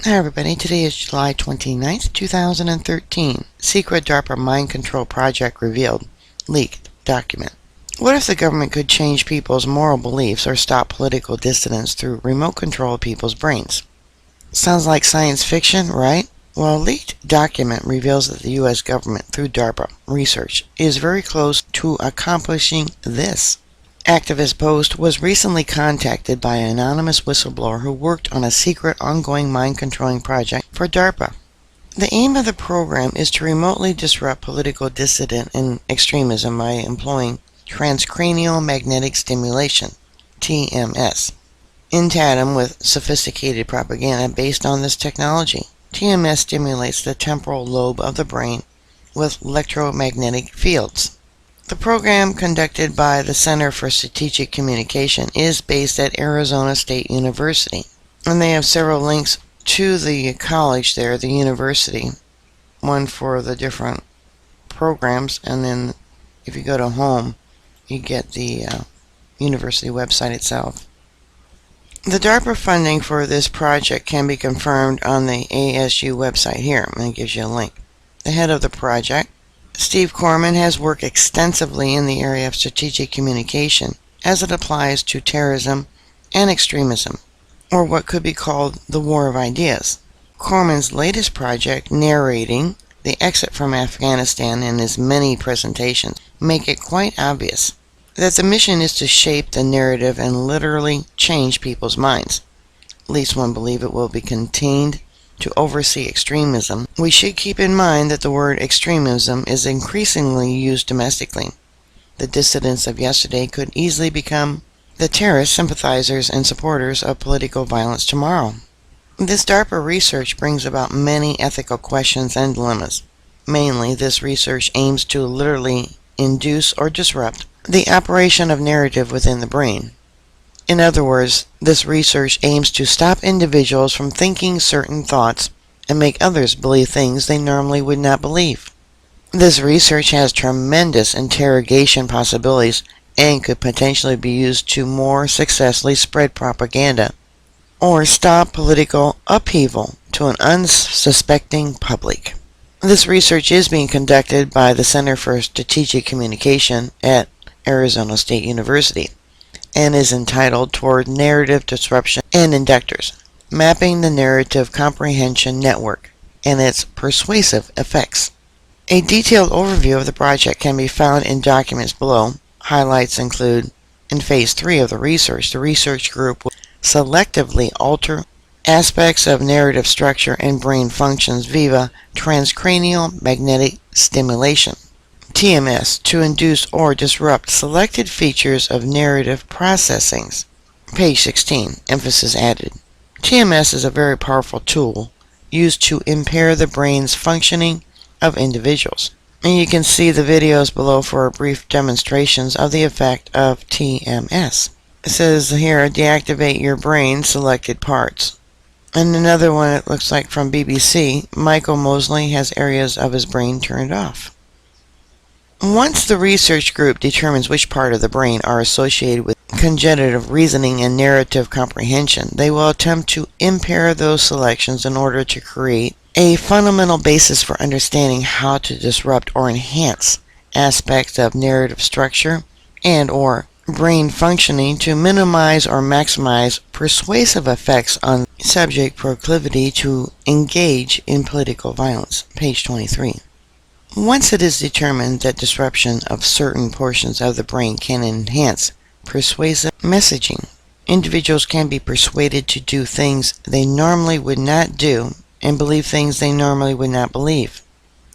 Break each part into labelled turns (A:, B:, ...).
A: Hi everybody, today is July 29th, 2013. Secret DARPA Mind Control Project revealed. Leaked document. What if the government could change people's moral beliefs or stop political dissidence through remote control of people's brains? Sounds like science fiction, right? Well, a leaked document reveals that the U.S. government, through DARPA research, is very close to accomplishing this. Activist Post was recently contacted by an anonymous whistleblower who worked on a secret ongoing mind-controlling project for DARPA. The aim of the program is to remotely disrupt political dissident and extremism by employing transcranial magnetic stimulation, TMS, in tandem with sophisticated propaganda based on this technology. TMS stimulates the temporal lobe of the brain with electromagnetic fields. The program, conducted by the Center for Strategic Communication, is based at Arizona State University. And they have several links to the college there, the university, one for the different programs, and then if you go to home, you get the university website itself. The DARPA funding for this project can be confirmed on the ASU website here, and it gives you a link. The head of the project, Steve Corman, has worked extensively in the area of strategic communication as it applies to terrorism and extremism, or what could be called the war of ideas. Corman's latest project, narrating the exit from Afghanistan, in his many presentations, make it quite obvious that the mission is to shape the narrative and literally change people's minds. At least one believe it will be contained to oversee extremism. We should keep in mind that the word extremism is increasingly used domestically. The dissidents of yesterday could easily become the terrorist sympathizers and supporters of political violence tomorrow. This DARPA research brings about many ethical questions and dilemmas. Mainly, this research aims to literally induce or disrupt the operation of narrative within the brain. In other words, this research aims to stop individuals from thinking certain thoughts and make others believe things they normally would not believe. This research has tremendous interrogation possibilities and could potentially be used to more successfully spread propaganda or stop political upheaval to an unsuspecting public. This research is being conducted by the Center for Strategic Communication at Arizona State University, and is entitled Toward Narrative Disruption and Inductors, Mapping the Narrative Comprehension Network and its Persuasive Effects. A detailed overview of the project can be found in documents below. Highlights include, in Phase 3 of the research group will selectively alter aspects of narrative structure and brain functions via transcranial magnetic stimulation, TMS, to induce or disrupt selected features of narrative processings. Page 16, emphasis added. TMS is a very powerful tool used to impair the brain's functioning of individuals. And you can see the videos below for brief demonstrations of the effect of TMS. It says here, deactivate your brain selected parts. And another one, it looks like from BBC, Michael Mosley has areas of his brain turned off. Once the research group determines which part of the brain are associated with cognitive reasoning and narrative comprehension, they will attempt to impair those selections in order to create a fundamental basis for understanding how to disrupt or enhance aspects of narrative structure and or brain functioning to minimize or maximize persuasive effects on subject proclivity to engage in political violence. Page 23. Once it is determined that disruption of certain portions of the brain can enhance persuasive messaging, individuals can be persuaded to do things they normally would not do and believe things they normally would not believe.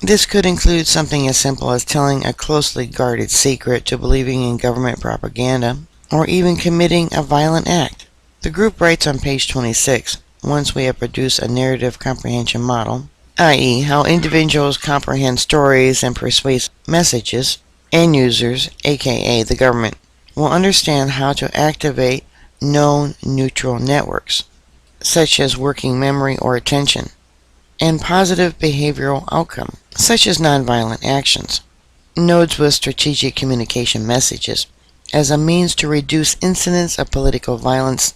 A: This could include something as simple as telling a closely guarded secret to believing in government propaganda, or even committing a violent act. The group writes on page 26, once we have produced a narrative comprehension model, i.e., how individuals comprehend stories and persuasive messages, end users, aka the government, will understand how to activate known neutral networks, such as working memory or attention, and positive behavioral outcome, such as nonviolent actions, nodes with strategic communication messages, as a means to reduce incidents of political violence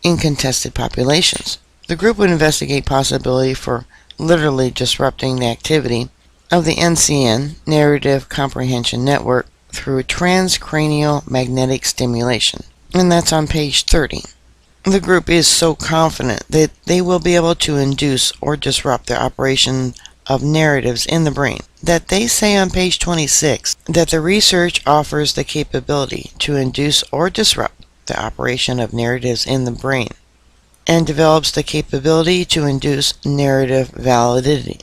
A: in contested populations. The group would investigate possibility for literally disrupting the activity of the NCN, Narrative Comprehension Network, through transcranial magnetic stimulation. And that's on page 30. The group is so confident that they will be able to induce or disrupt the operation of narratives in the brain that they say on page 26 that the research offers the capability to induce or disrupt the operation of narratives in the brain and develops the capability to induce narrative validity,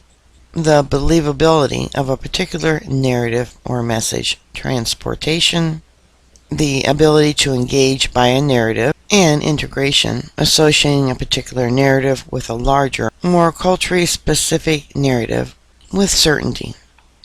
A: the believability of a particular narrative or message, transportation, the ability to engage by a narrative, and integration, associating a particular narrative with a larger, more culturally specific narrative with certainty.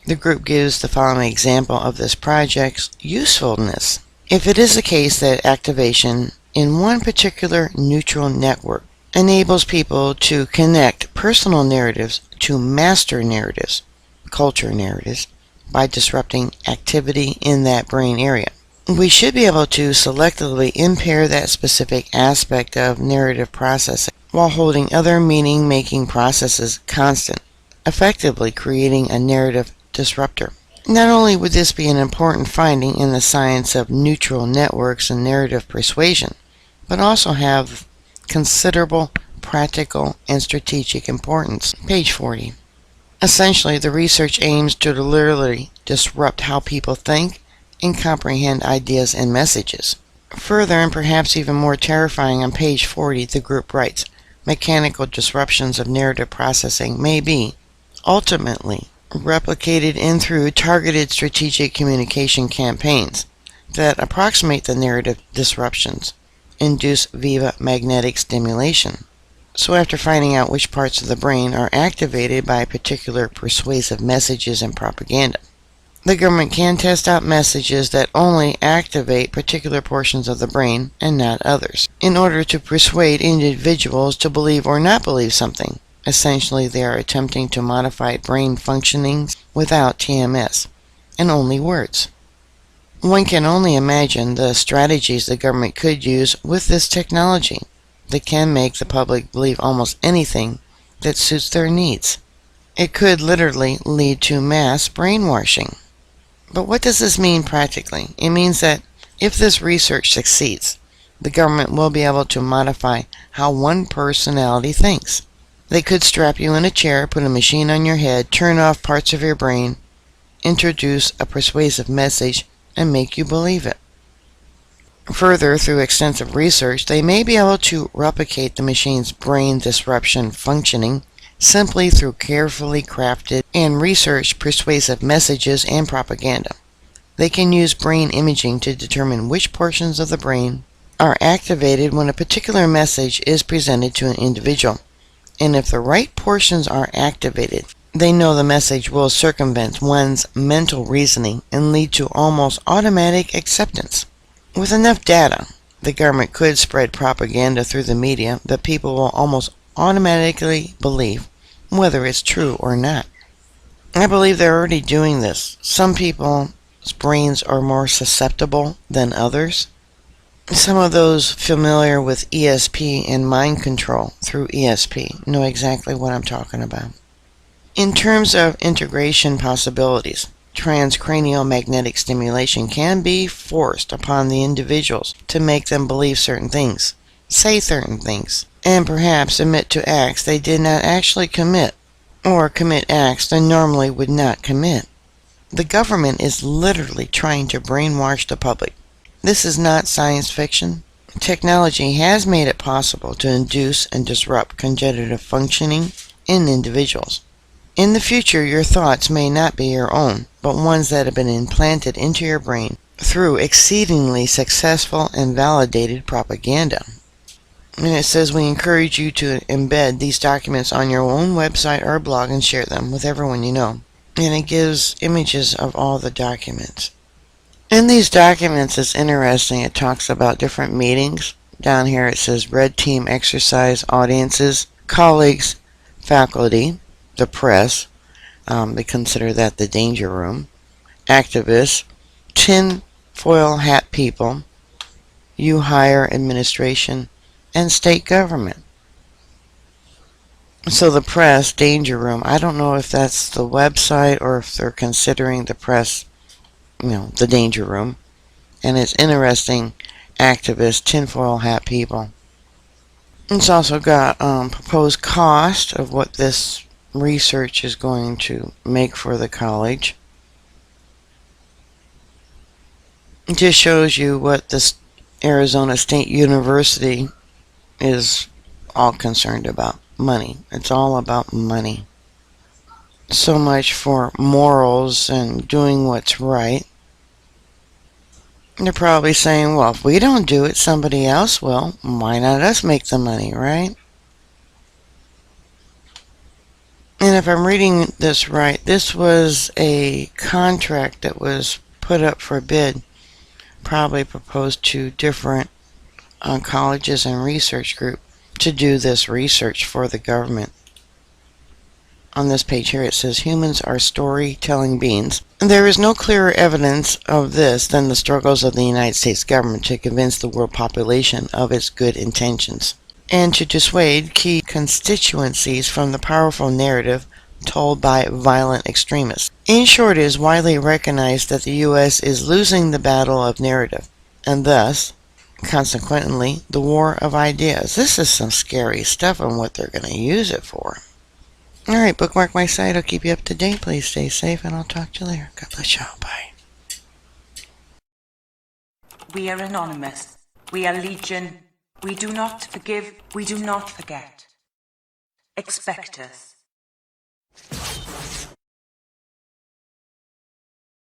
A: The group gives the following example of this project's usefulness. If it is the case that activation in one particular neutral network enables people to connect personal narratives to master narratives, culture narratives, by disrupting activity in that brain area, we should be able to selectively impair that specific aspect of narrative processing while holding other meaning-making processes constant, effectively creating a narrative disruptor. Not only would this be an important finding in the science of neutral networks and narrative persuasion, but also have considerable practical and strategic importance. Page 40. Essentially, the research aims to literally disrupt how people think and comprehend ideas and messages. Further, and perhaps even more terrifying, on page 40, the group writes, mechanical disruptions of narrative processing may be, ultimately, replicated in through targeted strategic communication campaigns that approximate the narrative disruptions induced via magnetic stimulation. So after finding out which parts of the brain are activated by particular persuasive messages and propaganda, the government can test out messages that only activate particular portions of the brain and not others, in order to persuade individuals to believe or not believe something. Essentially, they are attempting to modify brain functionings without TMS, and only words. One can only imagine the strategies the government could use with this technology that can make the public believe almost anything that suits their needs. It could literally lead to mass brainwashing. But what does this mean practically? It means that if this research succeeds, the government will be able to modify how one personality thinks. They could strap you in a chair, put a machine on your head, turn off parts of your brain, introduce a persuasive message, and make you believe it. Further, through extensive research, they may be able to replicate the machine's brain disruption functioning simply through carefully crafted and researched persuasive messages and propaganda. They can use brain imaging to determine which portions of the brain are activated when a particular message is presented to an individual. And if the right portions are activated, they know the message will circumvent one's mental reasoning and lead to almost automatic acceptance. With enough data, the government could spread propaganda through the media that people will almost automatically believe, whether it's true or not. I believe they're already doing this. Some people's brains are more susceptible than others. Some of those familiar with ESP and mind control through ESP know exactly what I'm talking about. In terms of integration possibilities, transcranial magnetic stimulation can be forced upon the individuals to make them believe certain things, say certain things, and perhaps admit to acts they did not actually commit, or commit acts they normally would not commit. The government is literally trying to brainwash the public. This is not science fiction. Technology has made it possible to induce and disrupt cognitive functioning in individuals. In the future, your thoughts may not be your own, but ones that have been implanted into your brain through exceedingly successful and validated propaganda. And it says we encourage you to embed these documents on your own website or blog and share them with everyone you know. And it gives images of all the documents. In these documents, it's interesting. It talks about different meetings. Down here it says red team exercise, audiences, colleagues, faculty, the press, they consider that the danger room, activists, tin foil hat people, you hire administration, and state government. So the press danger room, I don't know if that's the website or if they're considering the press, the danger room. And it's interesting, activist, tinfoil hat people. It's also got proposed cost of what this research is going to make for the college. It just shows you what this Arizona State University is all concerned about. Money. It's all about money. So much for morals and doing what's right. They're probably saying, well, if we don't do it, somebody else will. Why not us make the money, right? And if I'm reading this right, this was a contract that was put up for bid, probably proposed to different colleges and research groups to do this research for the government. On this page here it says humans are storytelling beings. And there is no clearer evidence of this than the struggles of the United States government to convince the world population of its good intentions and to dissuade key constituencies from the powerful narrative told by violent extremists. In short, it is widely recognized that the U.S. is losing the battle of narrative and thus, consequently, the war of ideas. This is some scary stuff on what they're going to use it for. Alright, bookmark my site. I'll keep you up to date. Please stay safe, and I'll talk to you later. God bless y'all. Bye.
B: We are anonymous. We are legion. We do not forgive. We do not forget. Expect us.